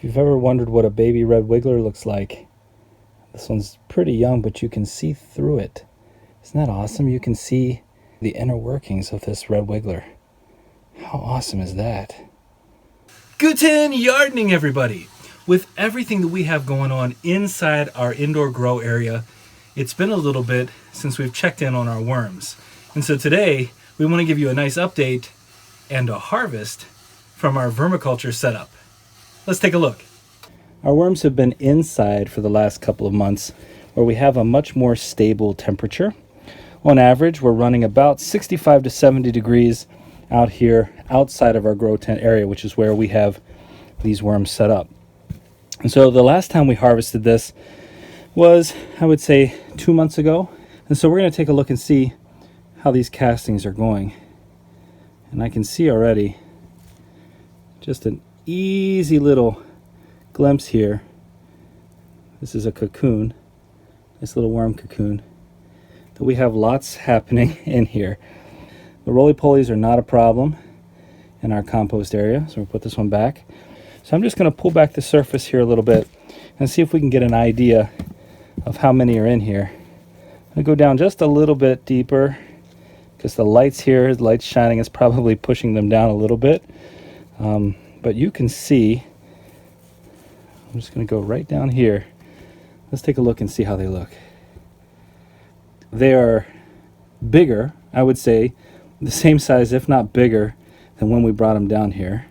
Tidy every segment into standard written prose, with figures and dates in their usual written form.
you've ever wondered what a baby red wiggler looks like, this one's pretty young, but you can see through it. Isn't that awesome? You can see the inner workings of this red wiggler. How awesome is that? Guten Yardening, everybody! With everything that we have going on inside our indoor grow area, it's been a little bit since we've checked in on our worms. And so today, we want to give you a nice update and a harvest from our vermiculture setup. Let's take a look. Our worms have been inside for the last couple of months, where we have a much more stable temperature. On average, we're running about 65 to 70 degrees out here outside of our grow tent area, which is where we have these worms set up. And so the last time we harvested this was, I would say, 2 months ago. And so we're going to take a look and see how these castings are going. And I can see already just an easy little glimpse here. This is a cocoon, this little worm cocoon, that we have lots happening in here. The roly-polies are not a problem in our compost area, so we'll put this one back. So I'm just going to pull back the surface here a little bit and see if we can get an idea of how many are in here. I'm going to go down just a little bit deeper because the lights here, the light's shining, is probably pushing them down a little bit. But you can see, I'm just going to go right down here. Let's take a look and see how they look. They are bigger, I would say, the same size, if not bigger, than when we brought them down here.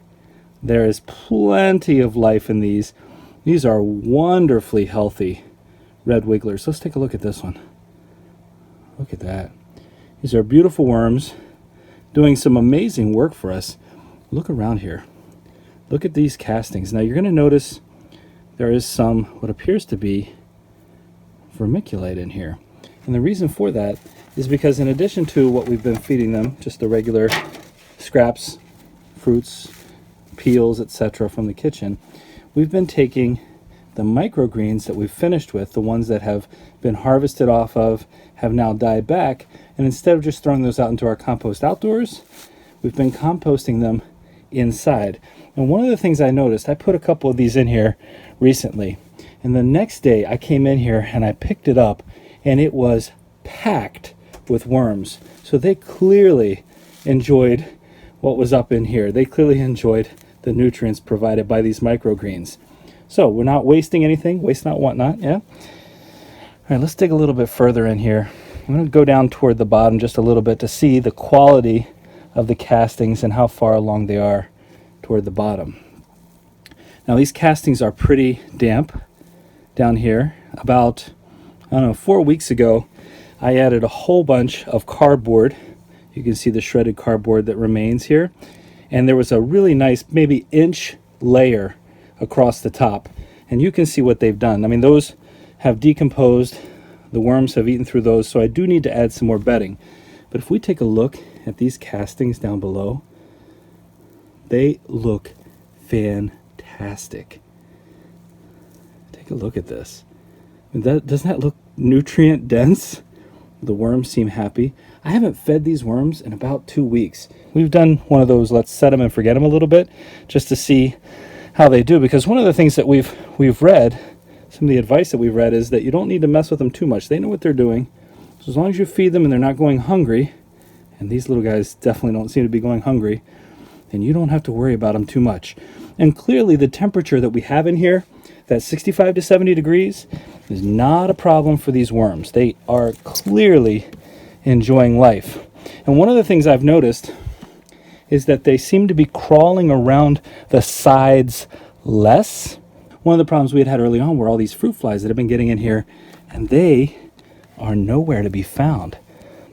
There is plenty of life in these. These are wonderfully healthy red wigglers. Let's take a look at this one. Look at that. These are beautiful worms doing some amazing work for us. Look around here. Look at these castings. Now you're going to notice there is some what appears to be vermiculite in here. And the reason for that is because in addition to what we've been feeding them, just the regular scraps, fruits, peels, etc. from the kitchen, we've been taking the microgreens that we've finished with, the ones that have been harvested off of, have now died back, and instead of just throwing those out into our compost outdoors, we've been composting them inside. And one of the things I noticed, I put a couple of these in here recently, and the next day I came in here and I picked it up, and it was packed with worms. So they clearly enjoyed what was up in here. They clearly enjoyed the nutrients provided by these microgreens. So we're not wasting anything, waste not, want not, yeah? All right, let's dig a little bit further in here. I'm going to go down toward the bottom just a little bit to see the quality of the castings and how far along they are toward the bottom. Now these castings are pretty damp down here. About, I don't know, 4 weeks ago, I added a whole bunch of cardboard. You can see the shredded cardboard that remains here. And there was a really nice, maybe inch layer across the top. And you can see what they've done. I mean, those have decomposed. The worms have eaten through those, so I do need to add some more bedding. But if we take a look at these castings down below, they look fantastic. Take a look at this. Doesn't that look nutrient dense? The worms seem happy. I haven't fed these worms in about 2 weeks. We've done one of those let's set them and forget them a little bit just to see how they do, because one of the things that we've read, some of the advice that we've read, is that you don't need to mess with them too much. They know what they're doing. So as long as you feed them and they're not going hungry, and these little guys definitely don't seem to be going hungry, then you don't have to worry about them too much. And clearly the temperature that we have in here, that 65 to 70 degrees, is not a problem for these worms. They are clearly enjoying life. And one of the things I've noticed is that they seem to be crawling around the sides less. One of the problems we had early on were all these fruit flies that have been getting in here, and they are nowhere to be found.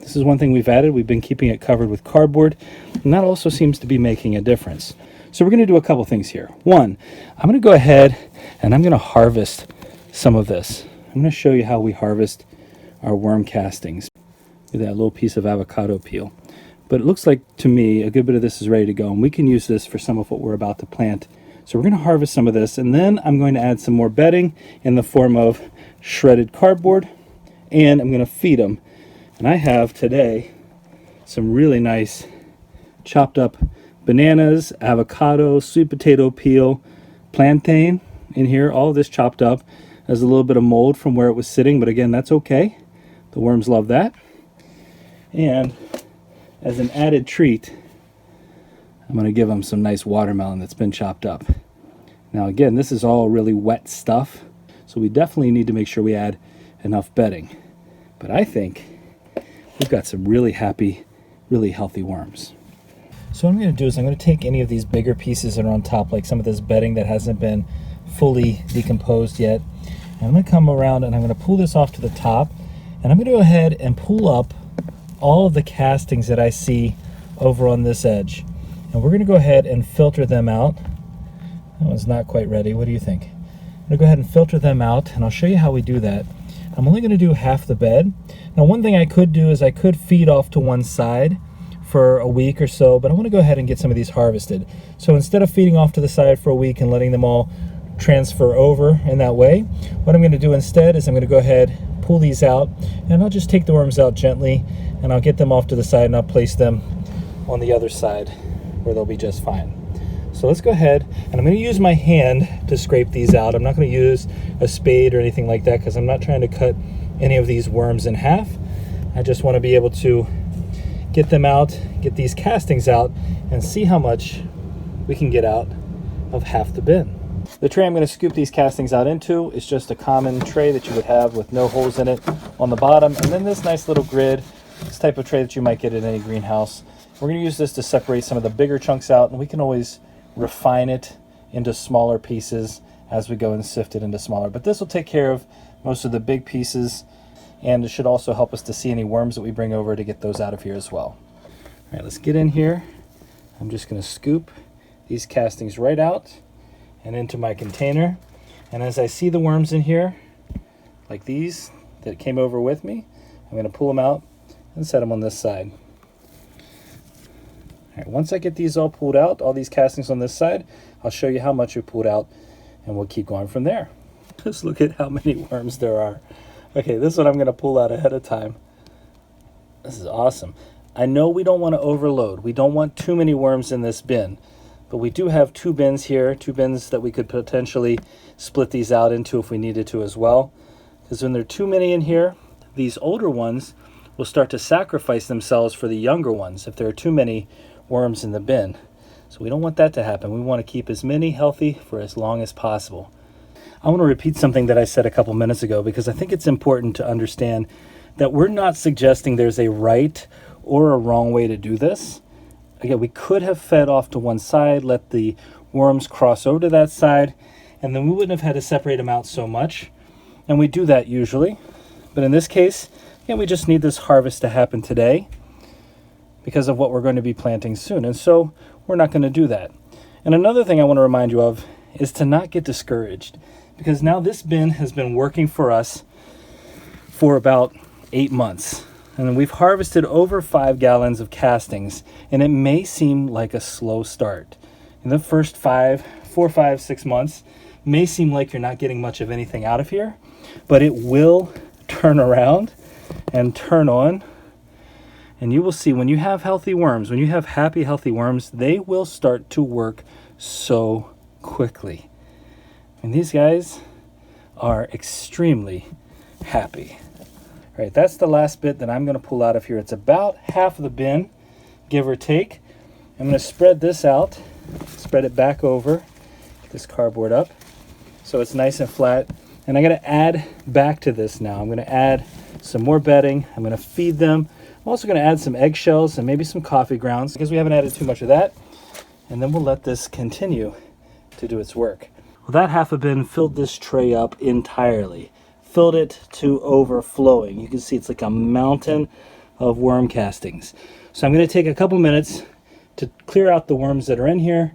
This is one thing we've added. We've been keeping it covered with cardboard, and that also seems to be making a difference. So we're going to do a couple things here. One, I'm going to go ahead and I'm going to harvest some of this. I'm going to show you how we harvest our worm castings with that little piece of avocado peel. But it looks like to me a good bit of this is ready to go, and we can use this for some of what we're about to plant. So we're going to harvest some of this, and then I'm going to add some more bedding in the form of shredded cardboard, and I'm going to feed them. And I have today some really nice chopped up bananas, avocado, sweet potato peel, plantain, in here, all of this chopped up. There's a little bit of mold from where it was sitting, but again, that's okay. The worms love that. And as an added treat, I'm going to give them some nice watermelon that's been chopped up. Now again, this is all really wet stuff, so we definitely need to make sure we add enough bedding. But I think we've got some really happy, really healthy worms. So what I'm going to do is I'm going to take any of these bigger pieces that are on top, like some of this bedding that hasn't been fully decomposed yet, and I'm going to come around and I'm going to pull this off to the top, and I'm going to go ahead and pull up all of the castings that I see over on this edge. And we're going to go ahead and filter them out. That one's not quite ready. What do you think? I'm going to go ahead and filter them out, and I'll show you how we do that. I'm only going to do half the bed. Now, one thing I could do is I could feed off to one side for a week or so, but I want to go ahead and get some of these harvested. So instead of feeding off to the side for a week and letting them all transfer over in that way, what I'm going to do instead is I'm going to go ahead, pull these out, and I'll just take the worms out gently, and I'll get them off to the side, and I'll place them on the other side where they'll be just fine. So let's go ahead, and I'm going to use my hand to scrape these out. I'm not going to use a spade or anything like that because I'm not trying to cut any of these worms in half. I just want to be able to get them out, get these castings out, and see how much we can get out of half the bin. The tray I'm going to scoop these castings out into is just a common tray that you would have with no holes in it on the bottom, and then this nice little grid, this type of tray that you might get at any greenhouse. We're going to use this to separate some of the bigger chunks out, and we can always refine it into smaller pieces as we go and sift it into smaller. But this will take care of most of the big pieces, and it should also help us to see any worms that we bring over to get those out of here as well. All right, let's get in here. I'm just going to scoop these castings right out and into my container. And as I see the worms in here, like these that came over with me, I'm going to pull them out and set them on this side. All right, once I get these all pulled out, all these castings on this side, I'll show you how much we pulled out, and we'll keep going from there. Just look at how many worms there are. Okay, this one I'm going to pull out ahead of time. This is awesome. I know we don't want to overload. We don't want too many worms in this bin, but we do have two bins here, two bins that we could potentially split these out into if we needed to as well. Because when there are too many in here, these older ones will start to sacrifice themselves for the younger ones if there are too many worms in the bin. So we don't want that to happen. We want to keep as many healthy for as long as possible. I want to repeat something that I said a couple minutes ago because I think it's important to understand that we're not suggesting there's a right or a wrong way to do this. Again, we could have fed off to one side, let the worms cross over to that side, and then we wouldn't have had to separate them out so much. And we do that usually. But in this case, again, we just need this harvest to happen today because of what we're going to be planting soon. And so we're not going to do that. And another thing I want to remind you of is to not get discouraged, because now this bin has been working for us for about 8 months. And we've harvested over 5 gallons of castings, and it may seem like a slow start. In the first 4, 5, 6 months, may seem like you're not getting much of anything out of here, but it will turn around and turn on. And you will see when you have healthy worms, when you have happy, healthy worms, they will start to work so quickly. And these guys are extremely happy. All right, that's the last bit that I'm going to pull out of here. It's about half of the bin, give or take. I'm going to spread this out, spread it back over, get this cardboard up so it's nice and flat. And I'm going to add back to this now. I'm going to add some more bedding. I'm going to feed them. I'm also going to add some eggshells and maybe some coffee grounds because we haven't added too much of that. And then we'll let this continue to do its work. Well, that half a bin filled this tray up entirely. Filled it to overflowing. You can see it's like a mountain of worm castings. So I'm going to take a couple minutes to clear out the worms that are in here,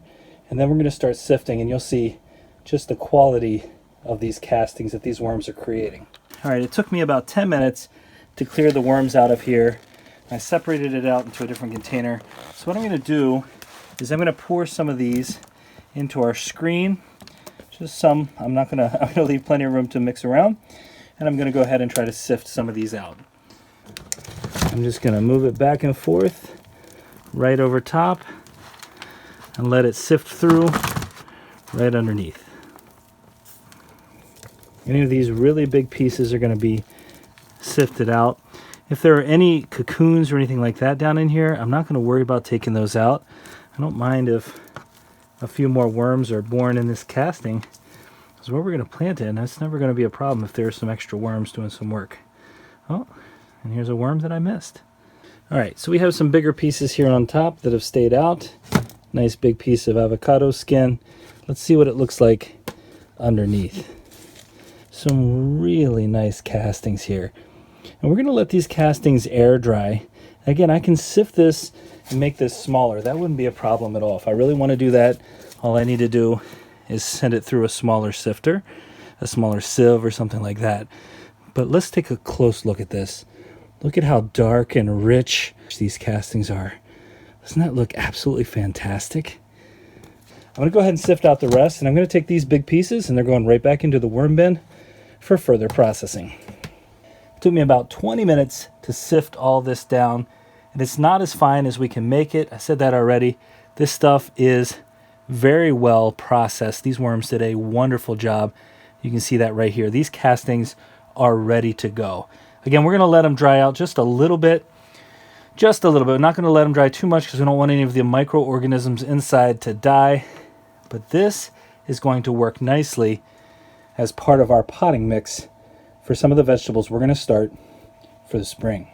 and then we're going to start sifting, and you'll see just the quality of these castings that these worms are creating. All right, it took me about 10 minutes to clear the worms out of here. I separated it out into a different container. So what I'm going to do is I'm going to pour some of these into our screen. Just some. I'm going to leave plenty of room to mix around. And I'm going to go ahead and try to sift some of these out. I'm just going to move it back and forth right over top and let it sift through right underneath. Any of these really big pieces are going to be sifted out. If there are any cocoons or anything like that down in here, I'm not going to worry about taking those out. I don't mind if a few more worms are born in this casting, because where we're going to plant it, and that's never going to be a problem if there's some extra worms doing some work. Oh, and here's a worm that I missed. All right, so we have some bigger pieces here on top that have stayed out. Nice big piece of avocado skin. Let's see what it looks like underneath. Some really nice castings here. And we're going to let these castings air dry. Again, I can sift this and make this smaller. That wouldn't be a problem at all. If I really want to do that, all I need to do is send it through a smaller sifter, a smaller sieve or something like that. But let's take a close look at this. Look at how dark and rich these castings are. Doesn't that look absolutely fantastic? I'm going to go ahead and sift out the rest, and I'm going to take these big pieces, and they're going right back into the worm bin for further processing. It took me about 20 minutes to sift all this down, and it's not as fine as we can make it. I said that already. This stuff is very well processed. These worms did a wonderful job. You can see that right here. These castings are ready to go. Again, we're going to let them dry out just a little bit. Just a little bit. We're not going to let them dry too much because we don't want any of the microorganisms inside to die. But this is going to work nicely as part of our potting mix for some of the vegetables we're going to start for the spring.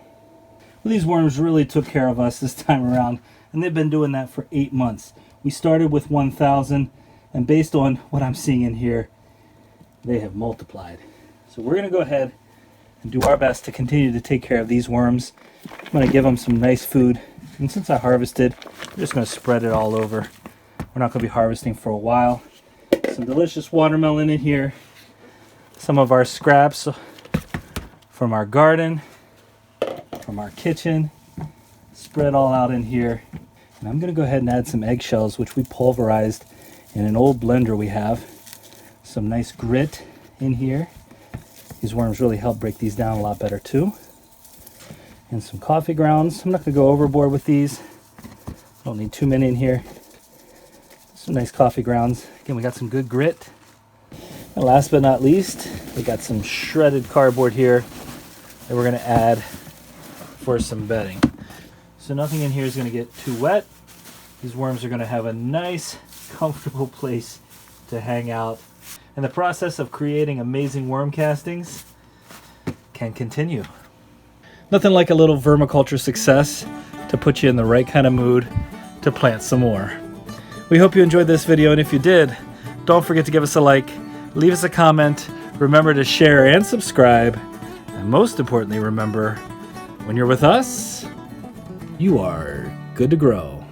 Well, these worms really took care of us this time around, and they've been doing that for 8 months. We started with 1,000, and based on what I'm seeing in here, they have multiplied. So we're going to go ahead and do our best to continue to take care of these worms. I'm going to give them some nice food, and since I harvested, I'm just going to spread it all over. We're not going to be harvesting for a while. Some delicious watermelon in here. Some of our scraps from our garden, from our kitchen, spread all out in here. And I'm going to go ahead and add some eggshells, which we pulverized in an old blender we have. Some nice grit in here. These worms really help break these down a lot better too. And some coffee grounds. I'm not going to go overboard with these. Don't need too many in here. Some nice coffee grounds. Again, we got some good grit. And last but not least, we got some shredded cardboard here that we're going to add for some bedding. So nothing in here is going to get too wet. These worms are going to have a nice, comfortable place to hang out. And the process of creating amazing worm castings can continue. Nothing like a little vermiculture success to put you in the right kind of mood to plant some more. We hope you enjoyed this video, and if you did, don't forget to give us a like, leave us a comment, remember to share and subscribe, and most importantly, remember, when you're with us, you are good to grow.